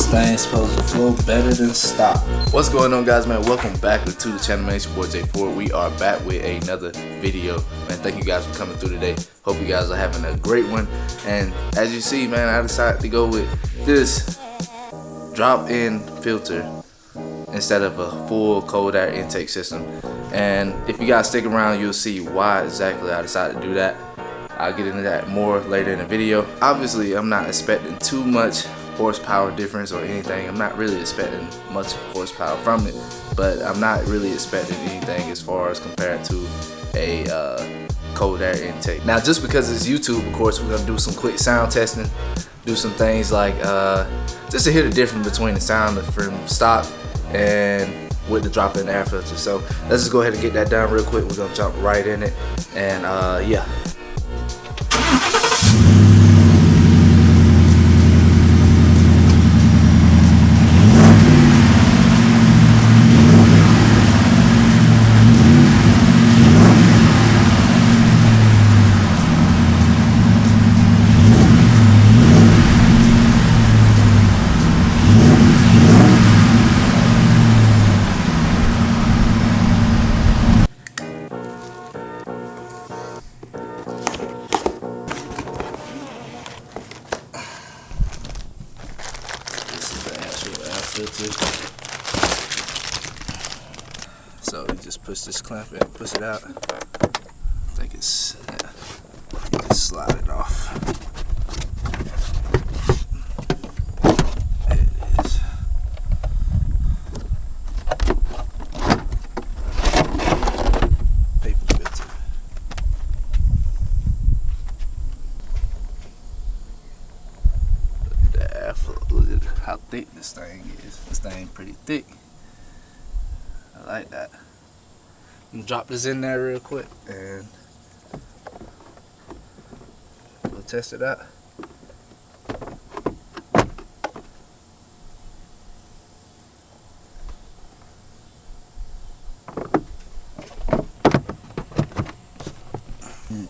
This thing's supposed to flow better than stock. What's going on, guys, man? Welcome back to the channel, man. It's your boy J4. We are back with another video, man. Thank you guys for coming through today. Hope you guys are having a great one. And as you see, man, I decided to go with this drop-in filter instead of a full cold air intake system. And if you guys stick around, you'll see why exactly I decided to do that. I'll get into that more later in the video. Obviously, I'm not expecting too much horsepower difference or anything. I'm not really expecting much horsepower from it, but I'm not really expecting anything as far as compared to a cold air intake. Now, just because it's YouTube, of course, we're gonna do some quick sound testing, do some things like just to hear the difference between the sound from stock and with the drop-in air filter. So let's just go ahead and get that done real quick. We're gonna jump right in it, and yeah. So you just push this clamp in, push it out. I think it's, yeah, you just slide it off. There it is. Paper filter. Look at the airflow. Look at how thick this thing is. This thing pretty thick. I like that. I'm gonna drop this in there real quick and we'll test it out. And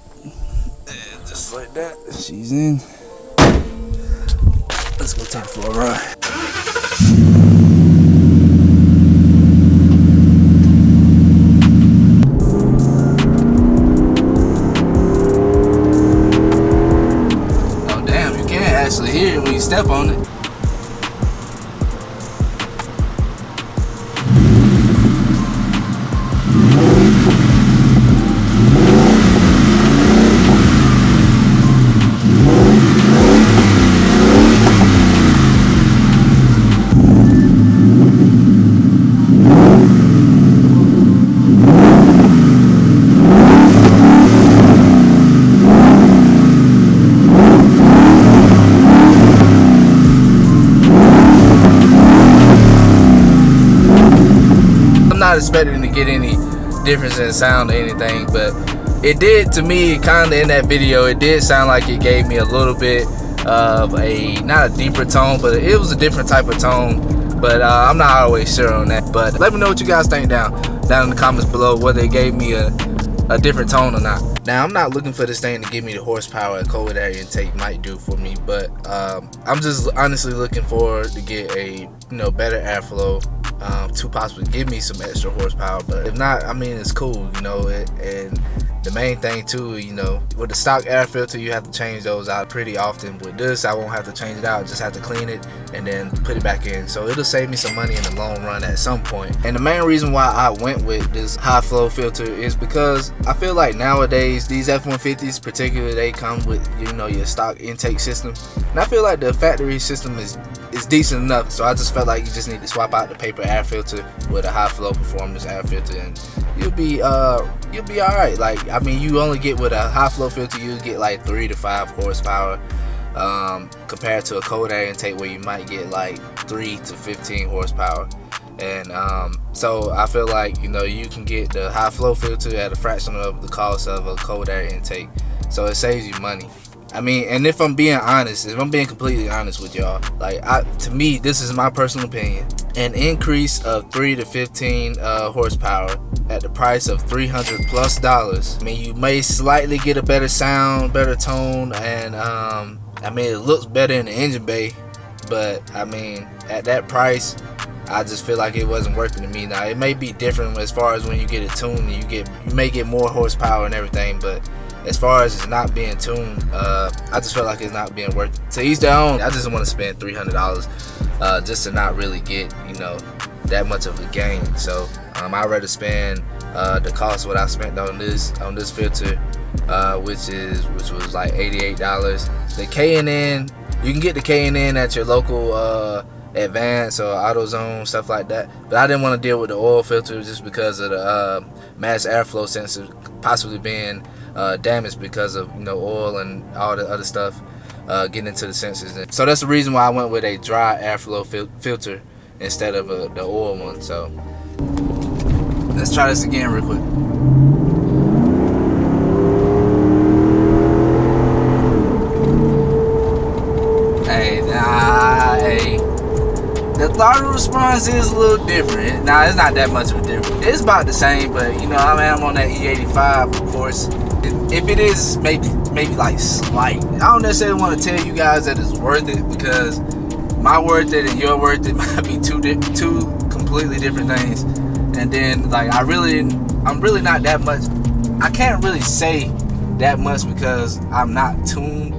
just like that, she's in. Let's go take it for a ride. Actually hear it when you step on it. I'm not expecting to get any difference in sound or anything, but it did to me, kind of in that video. It did sound like it gave me a little bit of not a deeper tone, but it was a different type of tone. But I'm not always sure on that. But let me know what you guys think down in the comments below, whether it gave me a different tone or not. Now, I'm not looking for this thing to give me the horsepower a cold air intake might do for me, but I'm just honestly looking forward to get a better airflow to possibly give me some extra horsepower. But if not, I mean, it's cool, and the main thing too, with the stock air filter, you have to change those out pretty often. With this, I won't have to change it out, just have to clean it and then put it back in. So it'll save me some money in the long run at some point. And the main reason why I went with this high flow filter is because I feel like nowadays these F-150s particularly, they come with your stock intake system, and I feel like the factory system is decent enough. So I just felt like you just need to swap out the paper air filter with a high flow performance air filter, and you'll be alright. Like, I mean, you only get with a high flow filter, you get like 3 to 5 horsepower compared to a cold air intake where you might get like 3 to 15 horsepower. And so I feel like you can get the high flow filter at a fraction of the cost of a cold air intake, so it saves you money. I mean, and if I'm being honest, if I'm being completely honest with y'all, like, to me, this is my personal opinion, an increase of 3 to 15 horsepower at the price of $300+. I mean, you may slightly get a better sound, better tone, and I mean, it looks better in the engine bay, but I mean, at that price, I just feel like it wasn't worth it to me. Now it may be different as far as when you get it tuned, and you may get more horsepower and everything, but as far as it's not being tuned, I just feel like it's not being worth it. To each their own. I just want to spend $300 just to not really get, you know, that much of a gain. So I'd rather spend the cost what I spent on this filter, which was like $88. The K&N, you can get the K&N at your local Advance or AutoZone, stuff like that. But I didn't want to deal with the oil filter just because of the mass airflow sensor possibly being damaged because of, you know, oil and all the other stuff getting into the sensors. So that's the reason why I went with a dry airflow filter instead of the oil one. So let's try this again real quick. Hey. The throttle response is a little different. Nah, it's not that much of a difference. It's about the same, but you know, I mean, I'm on that E85, of course. If it is maybe like slight, I don't necessarily want to tell you guys that it's worth it, because my worth it and your worth it might be two completely different things. And then like I'm really not that much. I can't really say that much because I'm not tuned.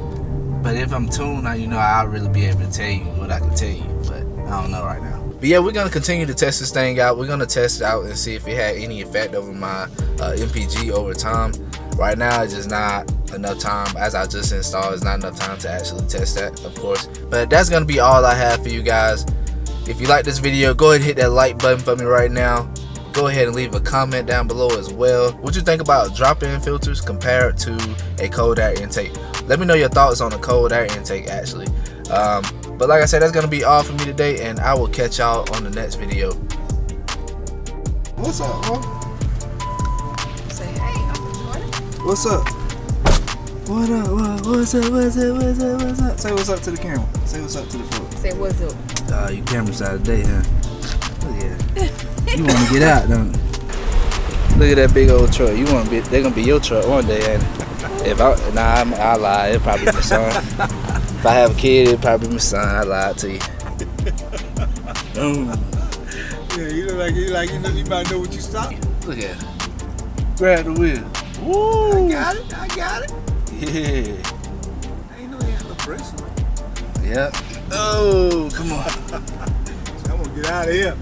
But if I'm tuned, I'll really be able to tell you what I can tell you. But I don't know right now. But yeah, we're gonna continue to test this thing out. We're gonna test it out and see if it had any effect over my MPG over time. Right now, it's just not enough time. As I just installed, it's not enough time to actually test that, of course. But that's gonna be all I have for you guys. If you like this video, go ahead and hit that like button for me right now. Go ahead and leave a comment down below as well. What you think about drop-in filters compared to a cold air intake? Let me know your thoughts on the cold air intake, actually. But like I said, that's gonna be all for me today, and I will catch y'all on the next video. What's up, bro? Say hey, I'm recording. What's up? What up? What's up? What's up? What's up? What's up? Say what's up to the camera. Say what's up to the folks. Say what's up. You camera side today, huh? Look at that. You want to get out, don't you? Look at that big old truck. They're gonna be your truck one day, ain't it? If I lie. It'll probably be my son. If I have a kid, it'll probably be my son. I lied to you. Yeah, you might know what you stop. Look at it. Grab the wheel. Woo! I got it. Yeah. I ain't know you had no pressure. Yep. Oh, come on. I'm gonna get out of here.